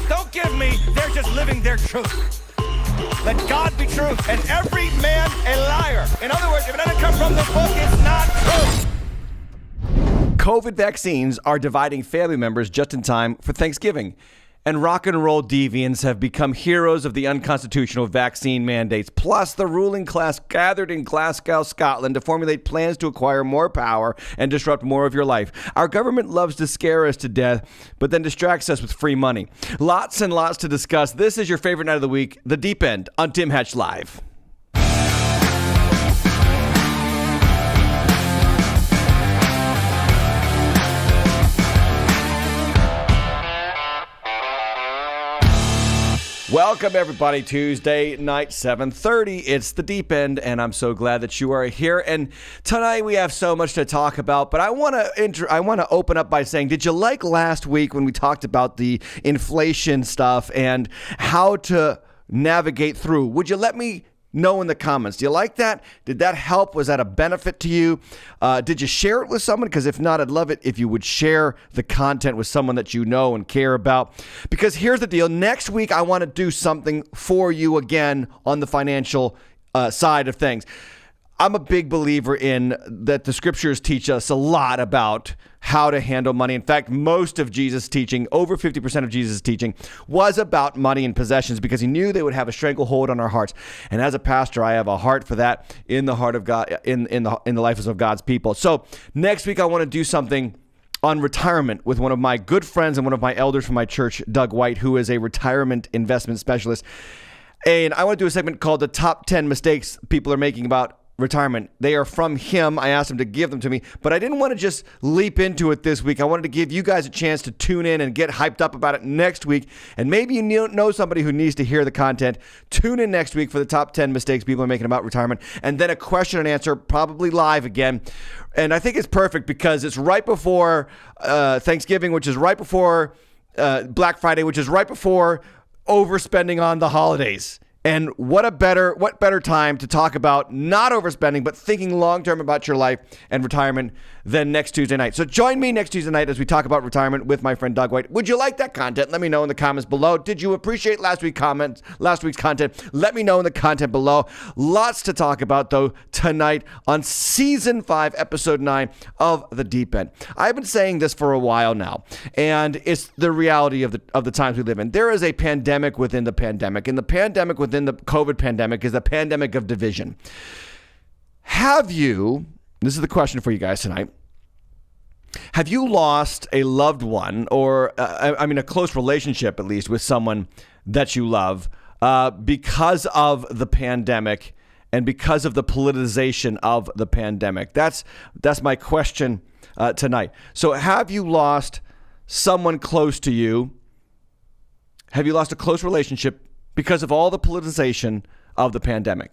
Don't give me, they're just living their truth. Let God be true and every man a liar. In other words, if it doesn't come from this book, it's not true. COVID vaccines are dividing family members just in time for Thanksgiving. And rock and roll deviants have become heroes of the unconstitutional vaccine mandates. Plus, the ruling class gathered in Glasgow, Scotland to formulate plans to acquire more power and disrupt more of your life. Our government loves to scare us to death, but then distracts us with free money. Lots and lots to discuss. This is your favorite night of the week, The Deep End on Tim Hatch Live. Welcome, everybody. Tuesday night, 7:30. It's The Deep End, and I'm so glad that you are here. And tonight we have so much to talk about, but I want to open up by saying, did you like last week when we talked about the inflation stuff and how to navigate through? Would you let me know in the comments? Do you like that? Did that help? Was that a benefit to you? Did you share it with someone? Because if not, I'd love it if you would share the content with someone that you know and care about. Because here's the deal. Next week, I want to do something for you again on the financial side of things. I'm a big believer in that the scriptures teach us a lot about how to handle money. In fact, most of Jesus' teaching, over 50% of Jesus' teaching, was about money and possessions because he knew they would have a stranglehold on our hearts. And as a pastor, I have a heart for that in the heart of God, in the lives of God's people. So next week, I want to do something on retirement with one of my good friends and one of my elders from my church, Doug White, who is a retirement investment specialist. And I want to do a segment called The Top 10 Mistakes People Are Making About Retirement. They are from him. I asked him to give them to me, but I didn't want to just leap into it this week. I wanted to give you guys a chance to tune in and get hyped up about it next week. And maybe you know somebody who needs to hear the content. Tune in next week for the top 10 mistakes people are making about retirement. And then a question and answer, probably live again. And I think it's perfect because it's right before Thanksgiving, which is right before Black Friday, which is right before overspending on the holidays. And what better time to talk about not overspending, but thinking long-term about your life and retirement than next Tuesday night. So join me next Tuesday night as we talk about retirement with my friend Doug White. Would you like that content? Let me know in the comments below. Did you appreciate last week's content? Let me know in the content below. Lots to talk about, though, tonight on Season 5, Episode 9 of The Deep End. I've been saying this for a while now, and it's the reality of the times we live in. There is a pandemic within the pandemic, and the pandemic within the COVID pandemic is a pandemic of division. This is the question for you guys tonight. Have you lost a loved one or, a close relationship at least with someone that you love because of the pandemic and because of the politicization of the pandemic? That's my question tonight. So have you lost someone close to you? Have you lost a close relationship because of all the politicization of the pandemic?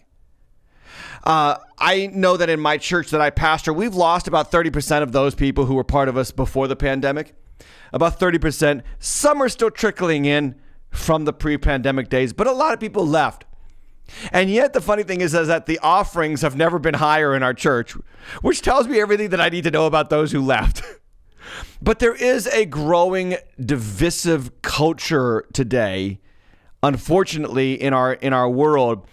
I know that in my church that I pastor, we've lost about 30% of those people who were part of us before the pandemic. About 30%. Some are still trickling in from the pre-pandemic days, but a lot of people left. And yet the funny thing is that the offerings have never been higher in our church, which tells me everything that I need to know about those who left. But there is a growing divisive culture today, unfortunately, in our world.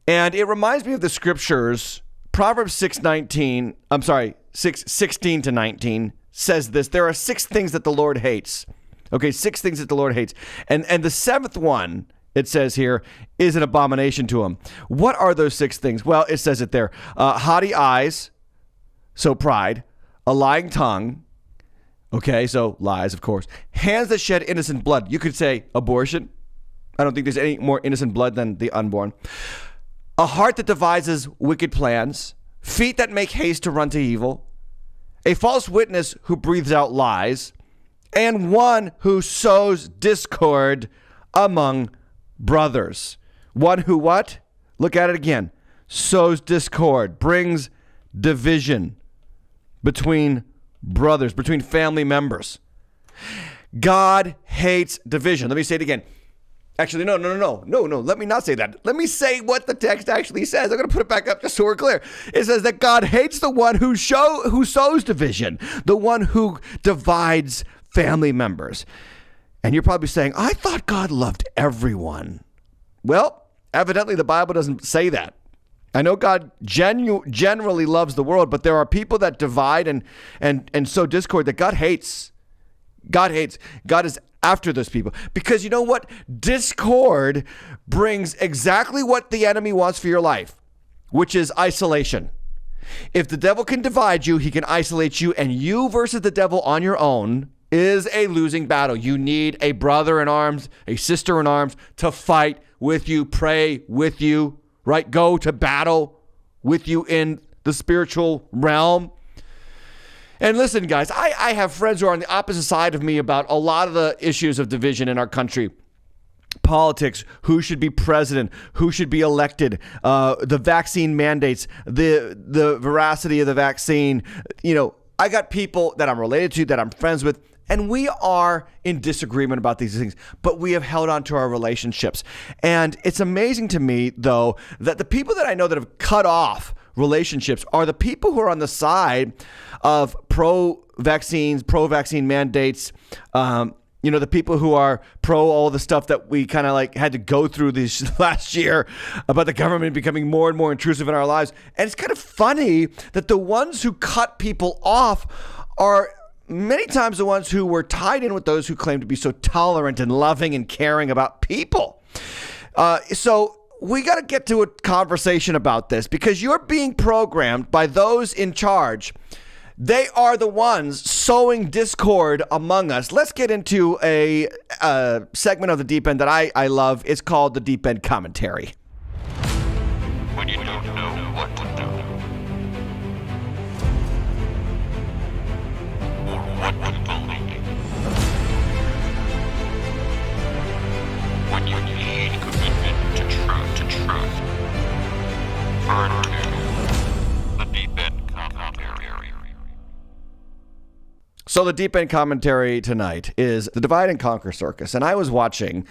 And it reminds me of the scriptures. Proverbs 6:16 to 19 says this: there are 6 things that the Lord hates. Okay, 6 things that the Lord hates. And the 7th one, it says here, is an abomination to him. What are those 6 things? Well, it says it there. Haughty eyes, so pride. A lying tongue. Okay, so lies, of course. Hands that shed innocent blood. You could say abortion. I don't think there's any more innocent blood than the unborn. A heart that devises wicked plans, feet that make haste to run to evil, a false witness who breathes out lies, and one who sows discord among brothers. One who what? Look at it again. Sows discord, brings division between brothers, between family members. God hates division. Let me say it again. Actually, no. Let me not say that. Let me say what the text actually says. I'm going to put it back up just so we're clear. It says that God hates the one who sows division, the one who divides family members. And you're probably saying, I thought God loved everyone. Well, evidently the Bible doesn't say that. I know God generally loves the world, but there are people that divide and sow discord that God hates. God hates. God is after those people. Because you know what? Discord brings exactly what the enemy wants for your life, which is isolation. If the devil can divide you, he can isolate you, and you versus the devil on your own is a losing battle. You need a brother in arms, a sister in arms to fight with you, pray with you, right? Go to battle with you in the spiritual realm. And listen, guys, I have friends who are on the opposite side of me about a lot of the issues of division in our country. Politics, who should be president, who should be elected, the vaccine mandates, the veracity of the vaccine. You know, I got people that I'm related to, that I'm friends with, and we are in disagreement about these things, but we have held on to our relationships. And it's amazing to me, though, that the people that I know that have cut off relationships are the people who are on the side of pro-vaccines, pro-vaccine mandates, you know, the people who are pro all the stuff that we kind of like had to go through this last year about the government becoming more and more intrusive in our lives. And it's kind of funny that the ones who cut people off are many times the ones who were tied in with those who claim to be so tolerant and loving and caring about people. So we got to get to a conversation about this, because you're being programmed by those in charge. They are the ones sowing discord among us. Let's get into a segment of the Deep End that I love. It's called the Deep End Commentary. When you don't know what to do, or what to believe, when you need commitment to truth, turn to the Deep End Commentary. So the Deep End Commentary tonight is the Divide and Conquer Circus. And I was watching,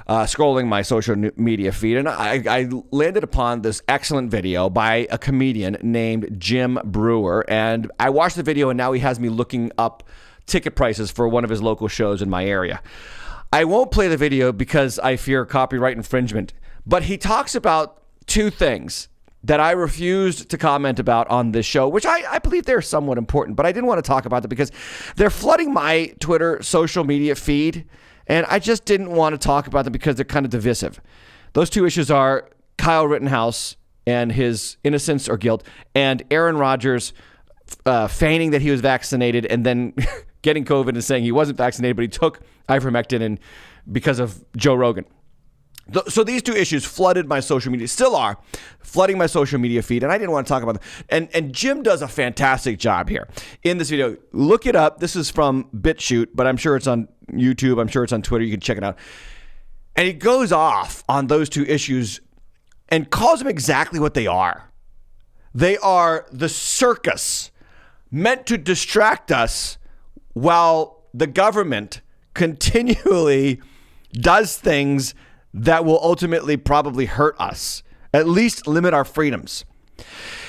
scrolling my social media feed, and I landed upon this excellent video by a comedian named Jim Brewer. And I watched the video, and now he has me looking up ticket prices for one of his local shows in my area. I won't play the video because I fear copyright infringement, but he talks about two things that I refused to comment about on this show, which I believe they're somewhat important, but I didn't want to talk about them because they're flooding my Twitter social media feed, and I just didn't want to talk about them because they're kind of divisive. Those two issues are Kyle Rittenhouse and his innocence or guilt, and Aaron Rodgers feigning that he was vaccinated and then getting COVID and saying he wasn't vaccinated, but he took ivermectin and because of Joe Rogan. So these two issues flooded my social media, still are flooding my social media feed, and I didn't want to talk about them. And Jim does a fantastic job here in this video. Look it up. This is from BitChute, but I'm sure it's on YouTube. I'm sure it's on Twitter. You can check it out. And he goes off on those two issues and calls them exactly what they are. They are the circus meant to distract us while the government continually does things that will ultimately probably hurt us, at least limit our freedoms.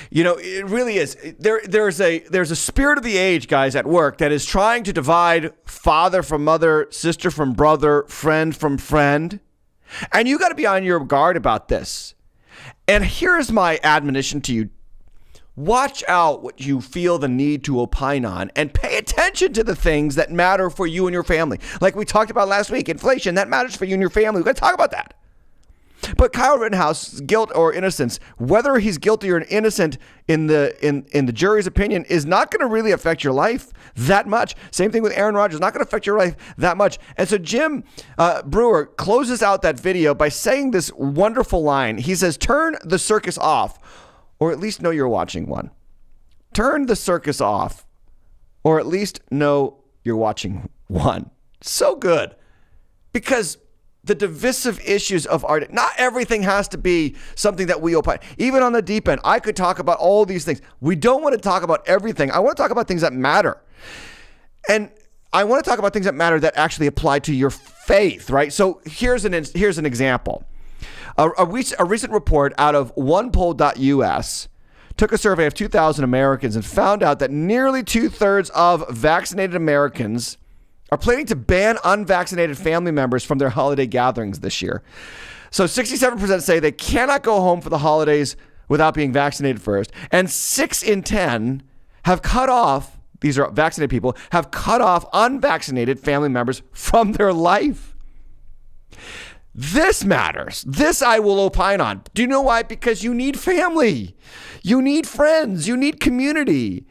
You know, it really is. There's a spirit of the age, guys, at work that is trying to divide father from mother, sister from brother, friend from friend. And you got to be on your guard about this. And here's my admonition to you. Watch out what you feel the need to opine on, and pay attention to the things that matter for you and your family. Like we talked about last week, inflation, that matters for you and your family. We've got to talk about that. But Kyle Rittenhouse's guilt or innocence, whether he's guilty or innocent in the jury's opinion, is not going to really affect your life that much. Same thing with Aaron Rodgers, not going to affect your life that much. And so Jim Brewer closes out that video by saying this wonderful line. He says, "Turn the circus off, or at least know you're watching one." Turn the circus off, or at least know you're watching one. So good. Because the divisive issues of art, not everything has to be something that we opine. Even on the deep end, I could talk about all these things. We don't want to talk about everything. I want to talk about things that matter. And I want to talk about things that matter that actually apply to your faith, right? So here's an example. A recent report out of onepoll.us took a survey of 2,000 Americans and found out that nearly 2/3 of vaccinated Americans are planning to ban unvaccinated family members from their holiday gatherings this year. So 67% say they cannot go home for the holidays without being vaccinated first. And 6 in 10 have cut off, these are vaccinated people, have cut off unvaccinated family members from their life. This matters. This I will opine on. Do you know why? Because you need family. You need friends. You need community.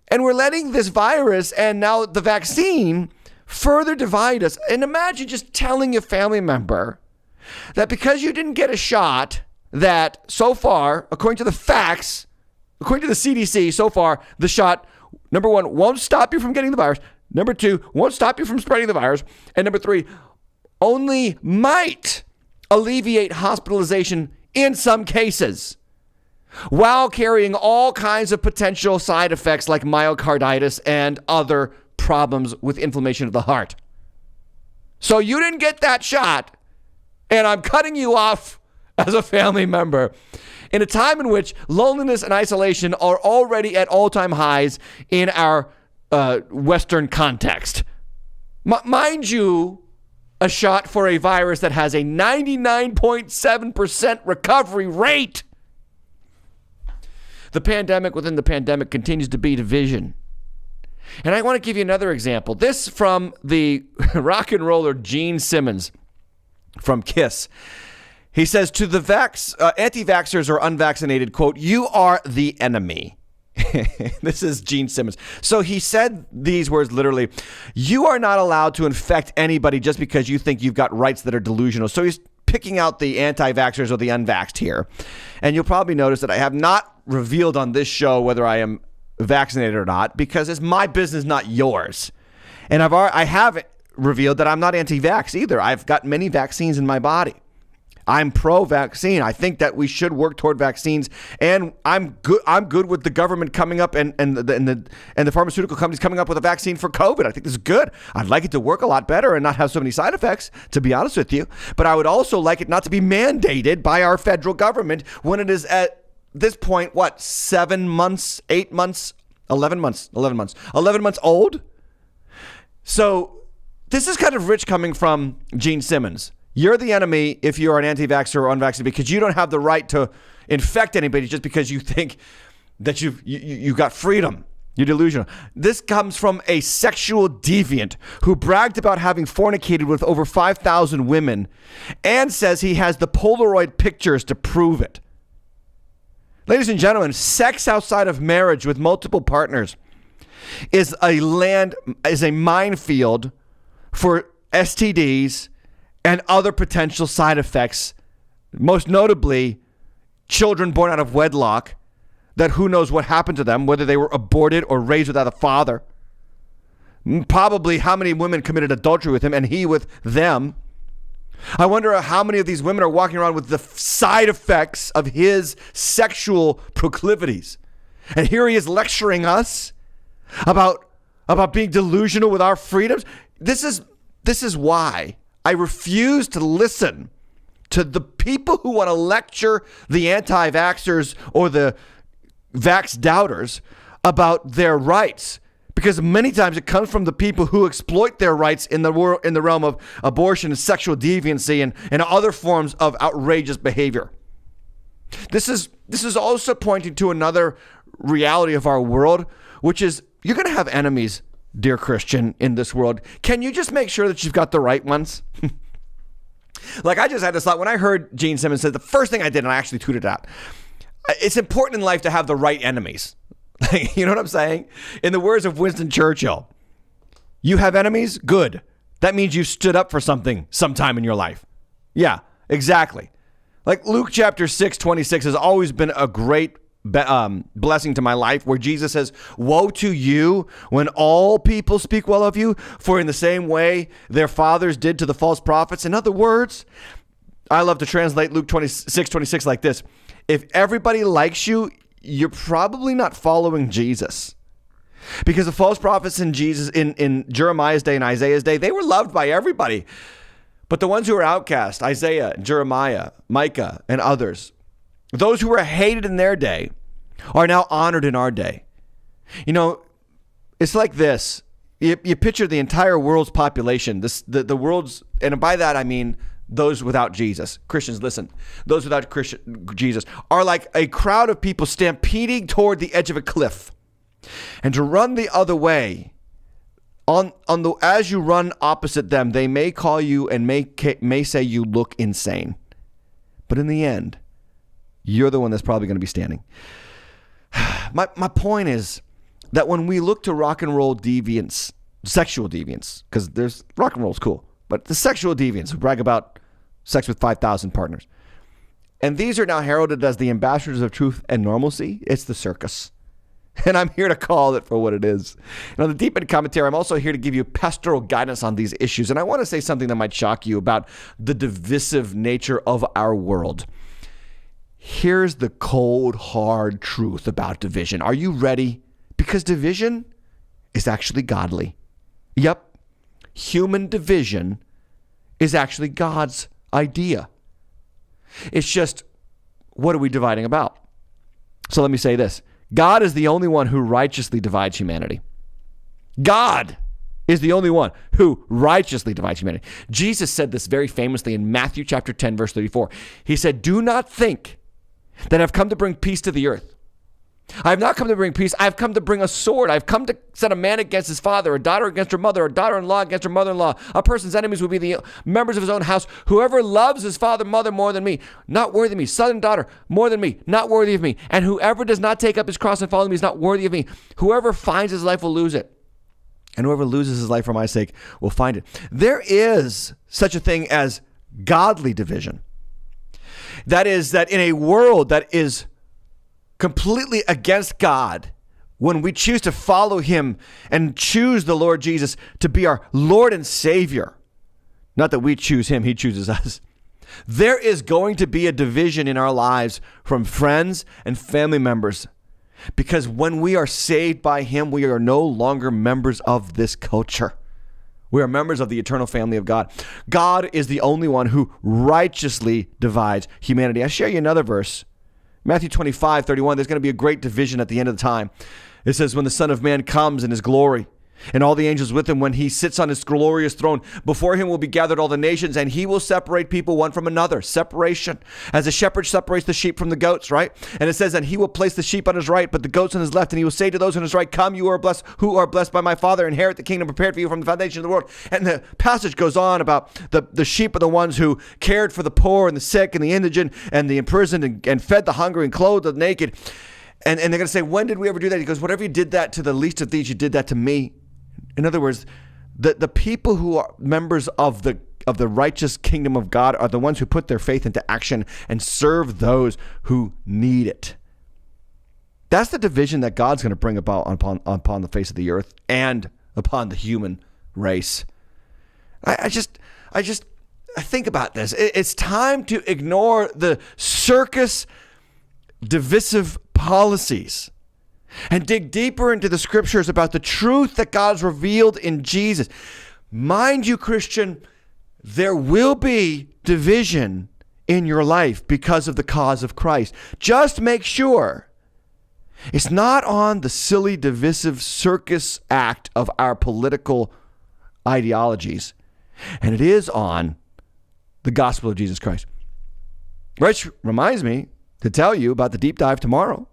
And we're letting this virus and now the vaccine further divide us. And imagine just telling a family member that because you didn't get a shot, that so far, according to the facts, according to the CDC, so far, the shot, number one, won't stop you from getting the virus. Number two, won't stop you from spreading the virus. And number three, only might alleviate hospitalization in some cases, while carrying all kinds of potential side effects like myocarditis and other problems with inflammation of the heart. So you didn't get that shot, and I'm cutting you off as a family member in a time in which loneliness and isolation are already at all-time highs in our Western context. Mind you, a shot for a virus that has a 99.7% recovery rate. The pandemic within the pandemic continues to be division. And I want to give you another example. This from the rock and roller Gene Simmons from KISS. He says to the anti-vaxxers or unvaccinated, quote, "You are the enemy." This is Gene Simmons. So he said these words literally, "You are not allowed to infect anybody just because you think you've got rights that are delusional." So he's picking out the anti-vaxxers or the unvaxxed here. And you'll probably notice that I have not revealed on this show whether I am vaccinated or not, because it's my business, not yours. And I have revealed that I'm not anti-vax either. I've got many vaccines in my body. I'm pro-vaccine. I think that we should work toward vaccines, and I'm good with the government coming up and the pharmaceutical companies coming up with a vaccine for COVID. I think this is good. I'd like it to work a lot better and not have so many side effects, to be honest with you. But I would also like it not to be mandated by our federal government when it is at this point, 7 months, 8 months, 11 months old. So this is kind of rich coming from Gene Simmons. You're the enemy if you're an anti-vaxxer or unvaccinated, because you don't have the right to infect anybody just because you think that you got freedom. You're delusional. This comes from a sexual deviant who bragged about having fornicated with over 5,000 women and says he has the Polaroid pictures to prove it. Ladies and gentlemen, sex outside of marriage with multiple partners is a minefield for STDs and other potential side effects, most notably children born out of wedlock, that who knows what happened to them, whether they were aborted or raised without a father. Probably how many women committed adultery with him and he with them. I wonder how many of these women are walking around with the side effects of his sexual proclivities. And here he is lecturing us about being delusional with our freedoms. This is why I refuse to listen to the people who want to lecture the anti-vaxxers or the vax doubters about their rights, because many times it comes from the people who exploit their rights in the realm of abortion and sexual deviancy and other forms of outrageous behavior. This is also pointing to another reality of our world, which is you're going to have enemies, dear Christian, in this world. Can you just make sure that you've got the right ones? Like, I just had this thought when I heard Gene Simmons say, the first thing I did, and I actually tweeted out, it's important in life to have the right enemies. You know what I'm saying? In the words of Winston Churchill, you have enemies? Good. That means you stood up for something sometime in your life. Yeah, exactly. Like Luke chapter 6:26 has always been a great blessing to my life, where Jesus says, "Woe to you when all people speak well of you, for in the same way their fathers did to the false prophets." In other words, I love to translate Luke 6:26 like this: if everybody likes you, you're probably not following Jesus. Because the false prophets in Jeremiah's day and Isaiah's day, they were loved by everybody. But the ones who were outcast, Isaiah, Jeremiah, Micah, and others, those who were hated in their day are now honored in our day. You know, it's like this. You picture the entire world's population, the world's, and by that I mean those without Jesus. Christians, listen. Those without Jesus are like a crowd of people stampeding toward the edge of a cliff. And to run the other way, as you run opposite them, they may call you and may say you look insane. But in the end, you're the one that's probably going to be standing. My point is that when we look to rock and roll deviants, sexual deviants, because there's rock and roll's cool, but the sexual deviants who brag about sex with 5,000 partners, and these are now heralded as the ambassadors of truth and normalcy, it's the circus. And I'm here to call it for what it is. And on the Deep End Commentary, I'm also here to give you pastoral guidance on these issues. And I want to say something that might shock you about the divisive nature of our world. Here's the cold, hard truth about division. Are you ready? Because division is actually godly. Yep. Human division is actually God's idea. It's just, what are we dividing about? So let me say this. God is the only one who righteously divides humanity. God is the only one who righteously divides humanity. Jesus said this very famously in Matthew chapter 10, verse 34. He said, "Do not think that I've come to bring peace to the earth. I have not come to bring peace. I've come to bring a sword. I've come to set a man against his father, a daughter against her mother, a daughter-in-law against her mother-in-law. A person's enemies will be the members of his own house. Whoever loves his father, mother more than me, not worthy of me. Son and daughter more than me, not worthy of me. And whoever does not take up his cross and follow me is not worthy of me. Whoever finds his life will lose it. And whoever loses his life for my sake will find it." There is such a thing as godly division. That is, that in a world that is completely against God, when we choose to follow him and choose the Lord Jesus to be our Lord and Savior, not that we choose him, he chooses us, there is going to be a division in our lives from friends and family members, because when we are saved by him, we are no longer members of this culture. We are members of the eternal family of God. God is the only one who righteously divides humanity. I share you another verse. Matthew 25:31, there's going to be a great division at the end of the time. It says, "When the Son of Man comes in his glory, and all the angels with him, when he sits on his glorious throne, before him will be gathered all the nations, and he will separate people one from another." Separation. As a shepherd separates the sheep from the goats, right? And it says, "And he will place the sheep on his right, but the goats on his left. And he will say to those on his right, 'Come, you are blessed, who are blessed by my Father, inherit the kingdom prepared for you from the foundation of the world.'" And the passage goes on about the sheep are the ones who cared for the poor and the sick and the indigent and the imprisoned and fed the hungry and clothed the naked. And they're going to say, "When did we ever do that?" He goes, "Whatever you did that to the least of these, you did that to me." In other words, the people who are members of the righteous kingdom of God are the ones who put their faith into action and serve those who need it. That's the division that God's going to bring about upon the face of the earth and upon the human race. I think about this. It's time to ignore the circus divisive policies and dig deeper into the scriptures about the truth that God's revealed in Jesus. Mind you, Christian, there will be division in your life because of the cause of Christ. Just make sure it's not on the silly, divisive circus act of our political ideologies, and it is on the gospel of Jesus Christ. Which reminds me to tell you about the deep dive tomorrow,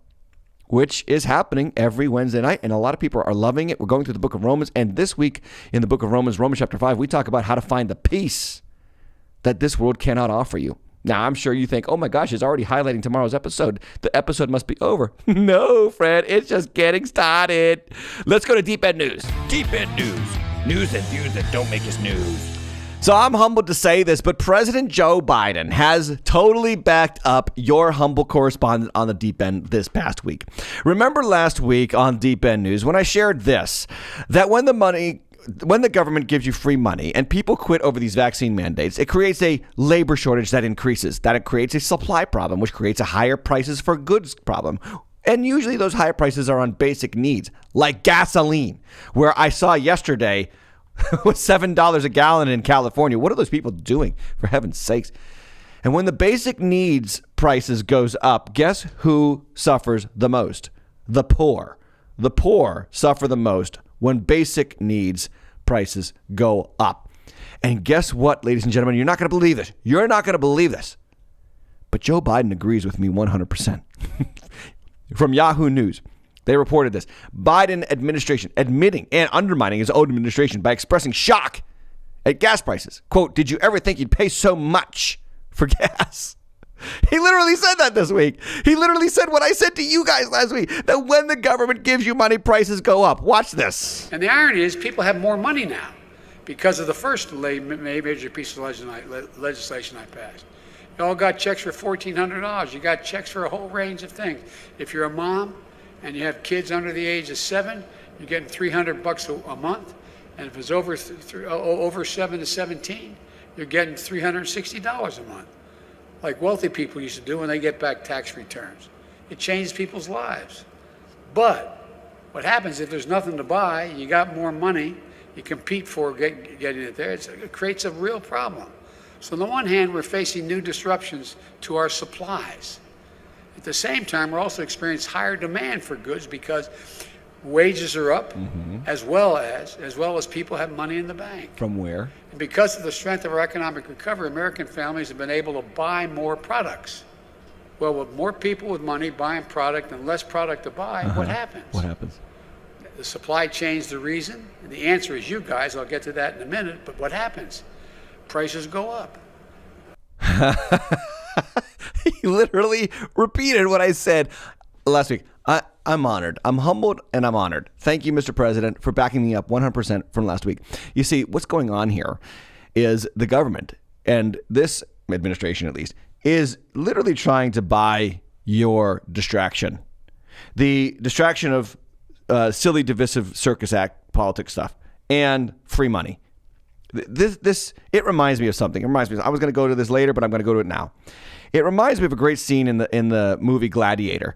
which is happening every Wednesday night, and a lot of people are loving it. We're going through the book of Romans, and this week in the book of Romans chapter 5, we talk about how to find the peace that this world cannot offer you. Now, I'm sure you think, "Oh my gosh, it's already highlighting tomorrow's episode. The episode must be over." No, Fred, it's just getting started. Let's go to Deep End News. Deep End News. News and views that don't make us news. So I'm humbled to say this, but President Joe Biden has totally backed up your humble correspondent on the Deep End this past week. Remember last week on Deep End News when I shared this, that when the government gives you free money and people quit over these vaccine mandates, it creates a labor shortage that increases. That it creates a supply problem, which creates a higher prices for goods problem. And usually those higher prices are on basic needs, like gasoline, where I saw yesterday with $7 a gallon in California. What are those people doing, for heaven's sakes? And when the basic needs prices goes up, guess who suffers the most? The poor. The poor suffer the most when basic needs prices go up. And guess what, ladies and gentlemen? You're not going to believe this. You're not going to believe this. But Joe Biden agrees with me 100%. From Yahoo News, they reported this. Biden administration admitting and undermining his own administration by expressing shock at gas prices. Quote, did you ever think you'd pay so much for gas? He literally said that this week. He literally said what I said to you guys last week, that when the government gives you money, prices go up. Watch this. And the irony is people have more money now because of the first major piece of legislation I passed. You all got checks for $1,400. You got checks for a whole range of things. If you're a mom and you have kids under the age of 7, you're getting $300 a month. And if it's over 7 to 17, you're getting $360 a month, like wealthy people used to do when they get back tax returns. It changed people's lives. But what happens if there's nothing to buy, you got more money, you compete for getting it there, it creates a real problem. So on the one hand, we're facing new disruptions to our supplies. At the same time, we're also experiencing higher demand for goods because wages are up, as well as people have money in the bank. From where? And because of the strength of our economic recovery, American families have been able to buy more products. Well, with more people with money buying product and less product to buy, what happens? What happens? The supply chain's the reason. And the answer is you guys. I'll get to that in a minute. But what happens? Prices go up. He literally repeated what I said last week. I'm honored. I'm humbled and I'm honored. Thank you, Mr. President, for backing me up 100% from last week. You see, what's going on here is the government, and this administration at least, is literally trying to buy your distraction. The distraction of silly, divisive circus act politics stuff and free money. It reminds me of something. It reminds me. I was going to go to this later, but I'm going to go to it now. It reminds me of a great scene in the movie Gladiator,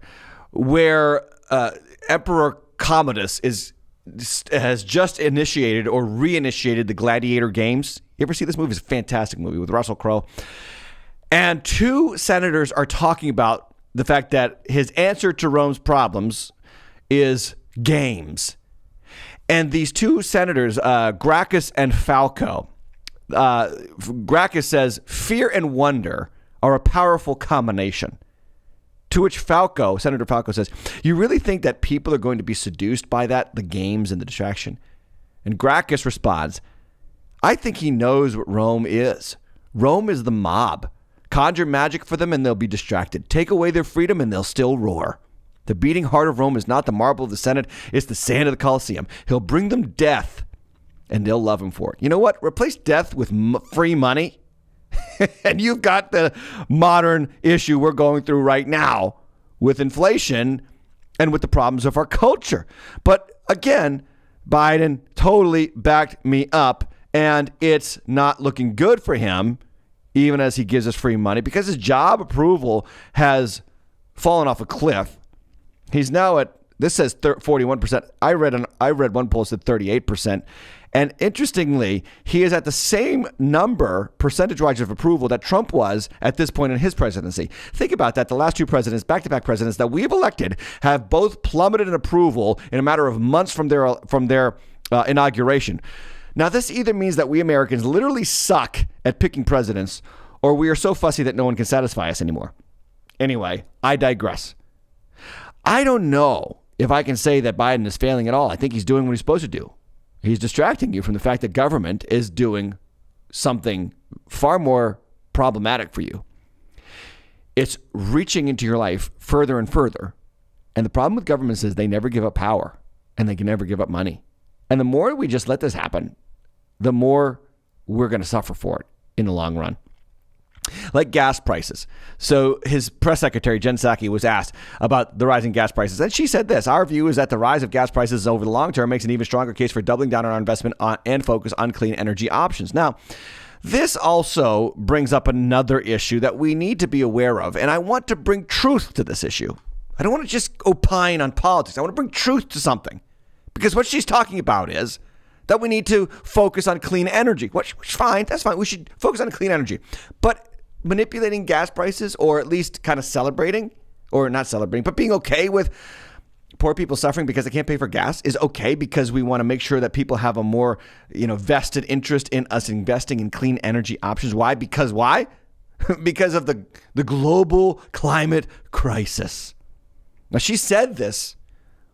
where Emperor Commodus has just initiated or reinitiated the Gladiator Games. You ever see this movie? It's a fantastic movie with Russell Crowe. And two senators are talking about the fact that his answer to Rome's problems is games. And these two senators, Gracchus and Falco, Gracchus says, fear and wonder are a powerful combination. To which Senator Falco says, you really think that people are going to be seduced by that, the games and the distraction? And Gracchus responds, I think he knows what Rome is. Rome is the mob. Conjure magic for them and they'll be distracted. Take away their freedom and they'll still roar. The beating heart of Rome is not the marble of the Senate, it's the sand of the Colosseum. He'll bring them death and they'll love him for it. You know what? Replace death with free money. And you've got the modern issue we're going through right now with inflation and with the problems of our culture. But again, Biden totally backed me up, and it's not looking good for him, even as he gives us free money, because his job approval has fallen off a cliff. He's now at, this says 41%. I read one poll that said 38%. And interestingly, he is at the same number, percentage-wise, of approval that Trump was at this point in his presidency. Think about that. The last two presidents, back-to-back presidents that we've elected, have both plummeted in approval in a matter of months from their inauguration. Now, this either means that we Americans literally suck at picking presidents, or we are so fussy that no one can satisfy us anymore. Anyway, I digress. I don't know if I can say that Biden is failing at all. I think he's doing what he's supposed to do. He's distracting you from the fact that government is doing something far more problematic for you. It's reaching into your life further and further. And the problem with governments is they never give up power and they can never give up money. And the more we just let this happen, the more we're going to suffer for it in the long run. Like gas prices. So his press secretary, Jen Psaki, was asked about the rising gas prices. And she said this: our view is that the rise of gas prices over the long term makes an even stronger case for doubling down on our investment and focus on clean energy options. Now, this also brings up another issue that we need to be aware of. And I want to bring truth to this issue. I don't want to just opine on politics. I want to bring truth to something. Because what she's talking about is that we need to focus on clean energy, which fine, that's fine. We should focus on clean energy. But manipulating gas prices, or at least kind of celebrating, or not celebrating, but being okay with poor people suffering because they can't pay for gas is okay because we want to make sure that people have a more, vested interest in us investing in clean energy options. Why? Because why? Because of the global climate crisis. Now, she said this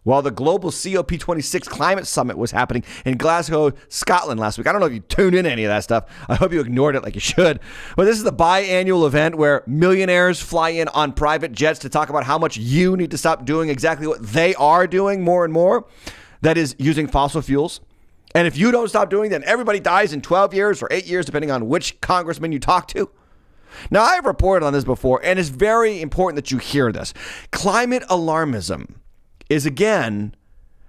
while the global COP26 climate summit was happening in Glasgow, Scotland last week. I don't know if you tuned in any of that stuff. I hope you ignored it like you should. But this is the biannual event where millionaires fly in on private jets to talk about how much you need to stop doing exactly what they are doing more and more. That is using fossil fuels. And if you don't stop doing that, then everybody dies in 12 years or 8 years, depending on which congressman you talk to. Now, I've reported on this before, and it's very important that you hear this. Climate alarmism is, again,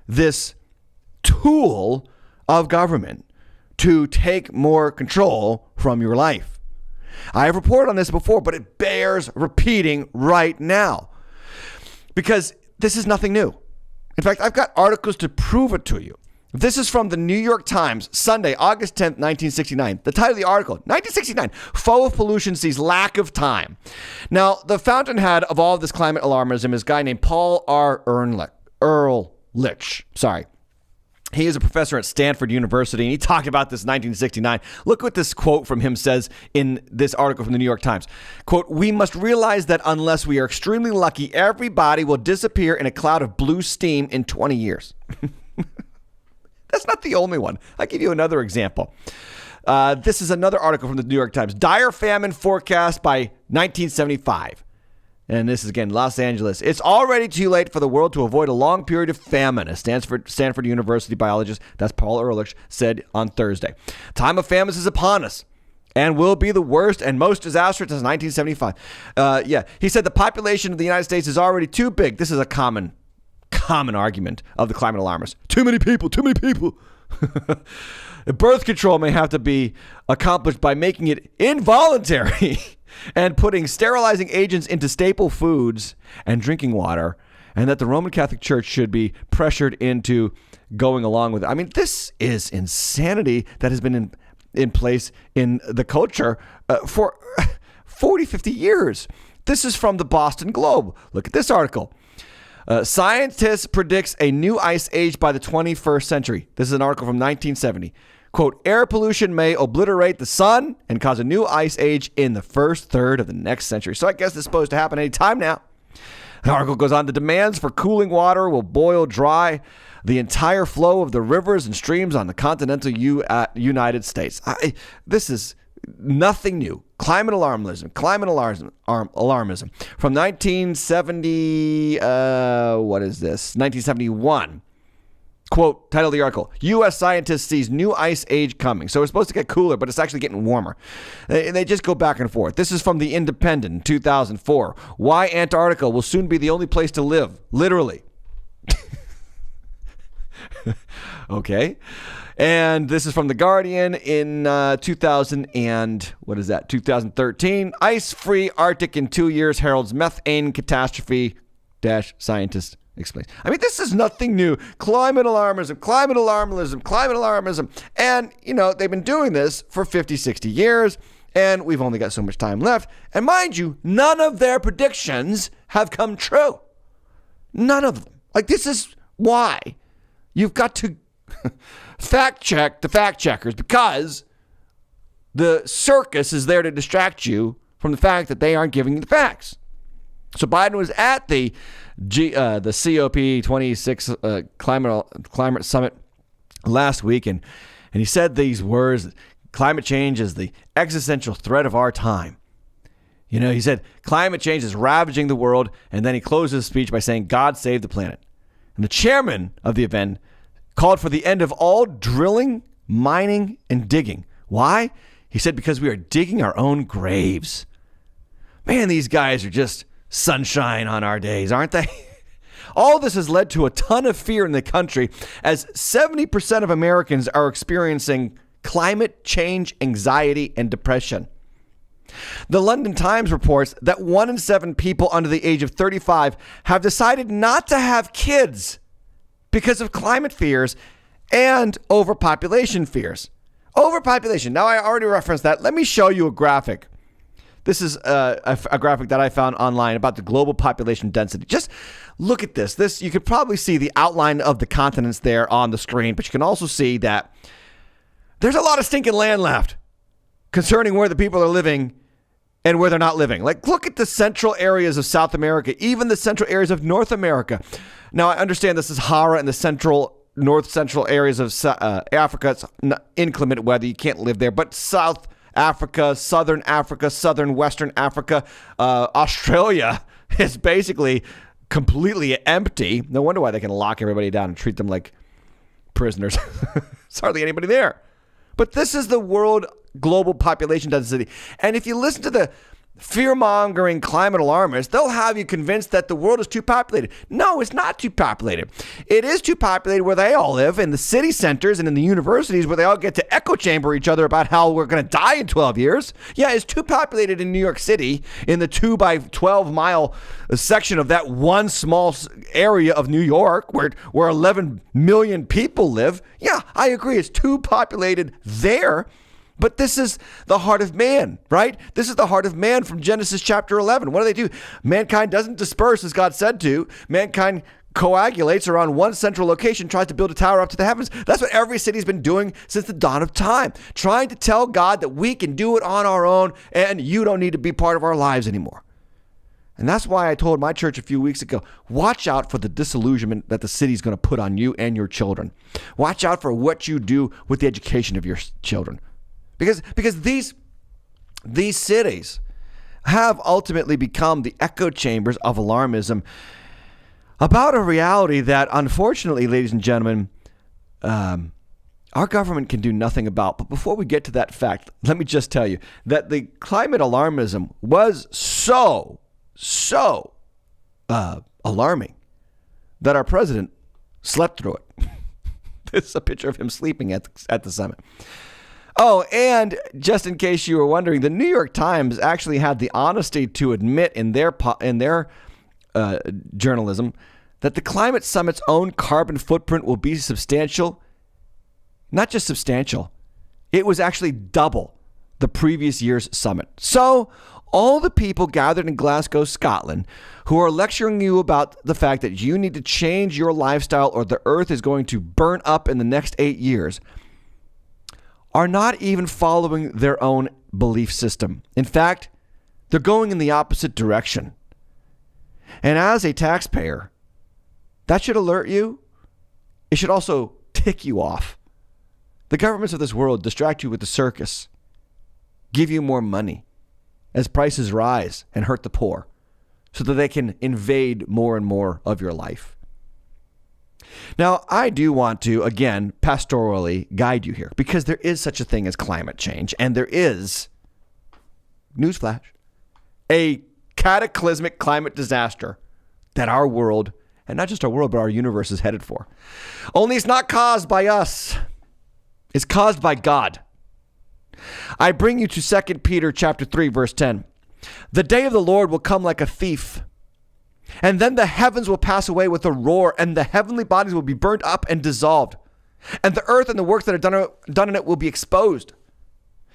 this tool of government to take more control from your life. I have reported on this before, but it bears repeating right now because this is nothing new. In fact, I've got articles to prove it to you. This is from the New York Times, Sunday, August 10th, 1969. The title of the article, 1969, Foe of Pollution Sees Lack of Time. Now, the fountainhead of all of this climate alarmism is a guy named Paul R. Ehrlich. Sorry. He is a professor at Stanford University, and he talked about this in 1969. Look what this quote from him says in this article from the New York Times. Quote, "We must realize that unless we are extremely lucky, everybody will disappear in a cloud of blue steam in 20 years. That's not the only one. I'll give you another example. This is another article from the New York Times. Dire famine forecast by 1975. And this is, again, Los Angeles. It's already too late for the world to avoid a long period of famine, a Stanford University biologist, that's Paul Ehrlich, said on Thursday. Time of famines is upon us and will be the worst and most disastrous since 1975. He said the population of the United States is already too big. This is a common argument of the climate alarmists. Too many people. Birth control may have to be accomplished by making it involuntary and putting sterilizing agents into staple foods and drinking water, and that the Roman Catholic Church should be pressured into going along with it. I mean, this is insanity that has been in place in the culture for 40, 50 years. This is from the Boston Globe. Look at this article. Scientists predicts a new ice age by the 21st century. This is an article from 1970. Quote, air pollution may obliterate the sun and cause a new ice age in the first third of the next century. So I guess this is supposed to happen any time now. The article goes on. The demands for cooling water will boil dry the entire flow of the rivers and streams on the continental United States. This is nothing new. Climate alarmism. From 1970, 1971. Quote, title of the article, U.S. scientist sees new ice age coming. So it's supposed to get cooler, but it's actually getting warmer. They just go back and forth. This is from The Independent in 2004. Why Antarctica will soon be the only place to live. Literally. Okay. And this is from The Guardian in 2013. Ice-free Arctic in 2 years heralds methane catastrophe - scientist explains. I mean, this is nothing new. Climate alarmism. And, they've been doing this for 50, 60 years, and we've only got so much time left. And mind you, none of their predictions have come true. None of them. Like, this is why you've got to fact check the fact checkers, because the circus is there to distract you from the fact that they aren't giving you the facts. So Biden was at the COP26 climate summit last week, and he said these words: climate change is the existential threat of our time. He said climate change is ravaging the world, and then he closed his speech by saying, God save the planet. And the chairman of the event called for the end of all drilling, mining, and digging. Why? He said, because we are digging our own graves. Man, these guys are just sunshine on our days, aren't they? All this has led to a ton of fear in the country, as 70% of Americans are experiencing climate change anxiety and depression. The London Times reports that 1 in 7 people under the age of 35 have decided not to have kids because of climate fears and overpopulation fears. Overpopulation. Now, I already referenced that. Let me show you a graphic. This is a graphic that I found online about the global population density. Just look at this. You could probably see the outline of the continents there on the screen, but you can also see that there's a lot of stinking land left concerning where the people are living and where they're not living. Like, look at the central areas of South America, even the central areas of North America. Now, I understand this is Sahara and the north central areas of Africa. It's inclement weather. You can't live there. But South Africa, southern Western Africa, Australia is basically completely empty. No wonder why they can lock everybody down and treat them like prisoners. There's hardly anybody there. But this is the world global population density. And if you listen to the fear-mongering climate alarmists, they'll have you convinced that the world is too populated. No, it's not too populated. It is too populated where they all live, in the city centers and in the universities where they all get to echo chamber each other about how we're going to die in 12 years. Yeah, it's too populated in New York City, in the 2 by 12 mile section of that one small area of New York where 11 million people live. Yeah, I agree. It's too populated there. But this is the heart of man, right? This is the heart of man from Genesis chapter 11. What do? Mankind doesn't disperse as God said to. Mankind coagulates around one central location, tries to build a tower up to the heavens. That's what every city's been doing since the dawn of time, trying to tell God that we can do it on our own and you don't need to be part of our lives anymore. And that's why I told my church a few weeks ago, watch out for the disillusionment that the city's going to put on you and your children. Watch out for what you do with the education of your children. Because these cities have ultimately become the echo chambers of alarmism about a reality that, unfortunately, ladies and gentlemen, our government can do nothing about. But before we get to that fact, let me just tell you that the climate alarmism was so alarming that our president slept through it. This is a picture of him sleeping at the summit. Oh, and just in case you were wondering, the New York Times actually had the honesty to admit in their journalism that the climate summit's own carbon footprint will be substantial. Not just substantial, it was actually double the previous year's summit. So all the people gathered in Glasgow, Scotland, who are lecturing you about the fact that you need to change your lifestyle or the earth is going to burn up in the next 8 years, are not even following their own belief system. In fact, they're going in the opposite direction. And as a taxpayer, that should alert you. It should also tick you off. The governments of this world distract you with the circus, give you more money as prices rise and hurt the poor, so that they can invade more and more of your life. Now, I do want to, again, pastorally guide you here, because there is such a thing as climate change, and there is, newsflash, a cataclysmic climate disaster that our world, and not just our world, but our universe is headed for. Only it's not caused by us. It's caused by God. I bring you to 2 Peter chapter 3, verse 10. The day of the Lord will come like a thief. And then the heavens will pass away with a roar, and the heavenly bodies will be burned up and dissolved. And the earth and the works that are done in it will be exposed.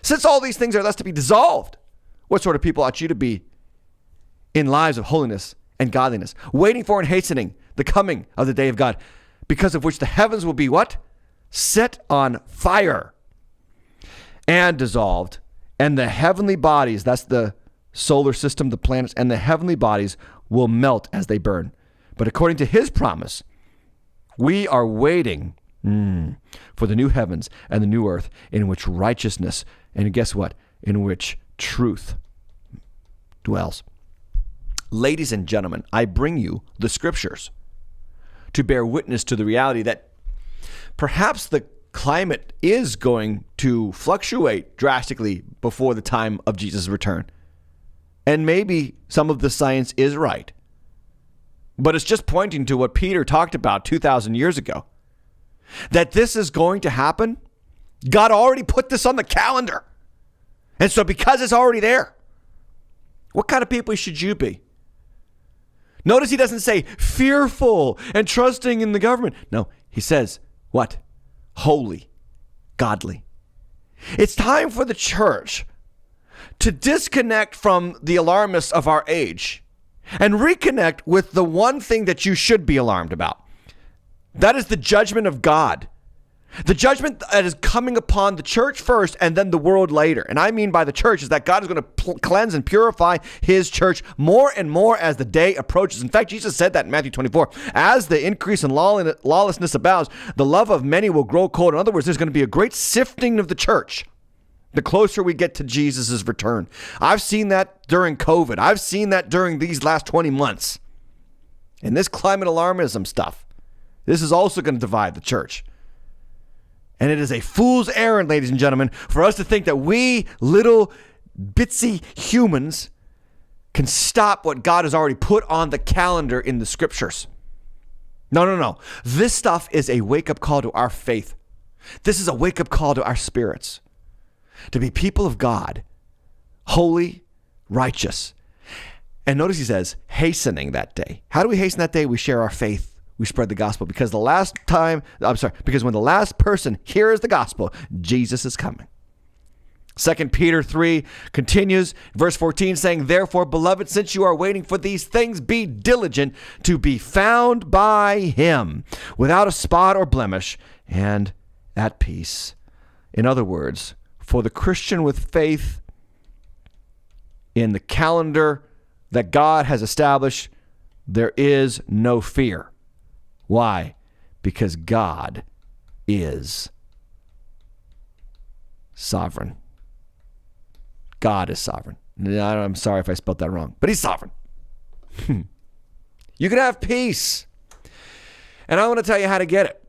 Since all these things are thus to be dissolved, what sort of people ought you to be in lives of holiness and godliness, waiting for and hastening the coming of the day of God, because of which the heavens will be what? Set on fire and dissolved. And the heavenly bodies, that's the solar system, the planets, and the heavenly bodies will melt as they burn. But according to his promise, we are waiting for the new heavens and the new earth in which righteousness, and guess what? In which truth dwells. Ladies and gentlemen, I bring you the scriptures to bear witness to the reality that perhaps the climate is going to fluctuate drastically before the time of Jesus' return. And maybe some of the science is right. But it's just pointing to what Peter talked about 2,000 years ago. That this is going to happen. God already put this on the calendar. And so because it's already there, what kind of people should you be? Notice he doesn't say fearful and trusting in the government. No, he says what? Holy, godly. It's time for the church to disconnect from the alarmists of our age and reconnect with the one thing that you should be alarmed about. That is the judgment of God. The judgment that is coming upon the church first and then the world later. And I mean by the church is that God is going to cleanse and purify his church more and more as the day approaches. In fact, Jesus said that in Matthew 24. As the increase in lawlessness abounds, the love of many will grow cold. In other words, there's going to be a great sifting of the church the closer we get to Jesus' return. I've seen that during COVID. I've seen that during these last 20 months. And this climate alarmism stuff, this is also going to divide the church. And it is a fool's errand, ladies and gentlemen, for us to think that we little bitsy humans can stop what God has already put on the calendar in the scriptures. No. This stuff is a wake-up call to our faith. This is a wake-up call to our spirits. To be people of God, holy, righteous. And notice he says, hastening that day. How do we hasten that day? We share our faith. We spread the gospel because because when the last person hears the gospel, Jesus is coming. 2 Peter 3 continues, verse 14, saying, therefore, beloved, since you are waiting for these things, be diligent to be found by him without a spot or blemish and at peace. In other words, for the Christian with faith in the calendar that God has established, there is no fear. Why? Because God is sovereign. God is sovereign. I'm sorry if I spelled that wrong, but he's sovereign. You can have peace. And I want to tell you how to get it.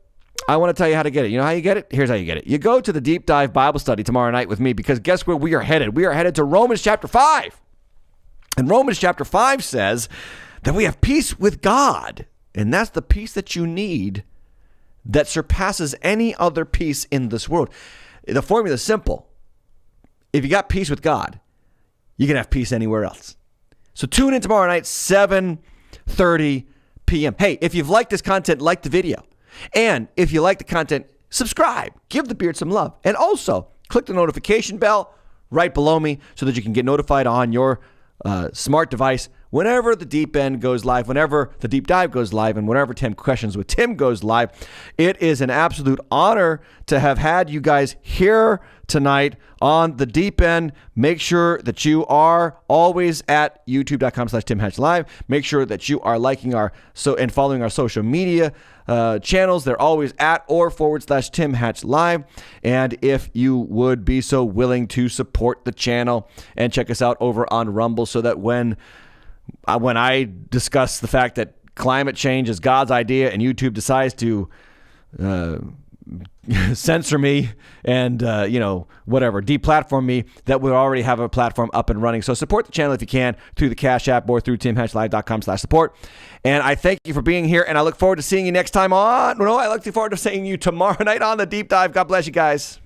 You know how you get it? Here's how you get it. You go to the Deep Dive Bible Study tomorrow night with me because guess where we are headed? We are headed to Romans chapter 5. And Romans chapter 5 says that we have peace with God. And that's the peace that you need that surpasses any other peace in this world. The formula is simple. If you got peace with God, you can have peace anywhere else. So tune in tomorrow night, 7:30 p.m. Hey, if you've liked this content, like the video. And if you like the content, subscribe. Give the beard some love. And also, click the notification bell right below me so that you can get notified on your smart device whenever the deep end goes live, whenever the deep dive goes live, and whenever 10 Questions with Tim goes live. It is an absolute honor to have had you guys here tonight on the deep end. Make sure that you are always at youtube.com/TimHatchLive. Make sure that you are liking and following our social media channels. They're always at or /Tim Hatch Live. And if you would be so willing to support the channel and check us out over on Rumble so that when I discuss the fact that climate change is God's idea and YouTube decides to censor me and, deplatform me, that we already have a platform up and running. So support the channel if you can through the Cash App or through timhatchlive.com/support. And I thank you for being here, and I look forward to seeing you next time I look forward to seeing you tomorrow night on the Deep Dive. God bless you guys.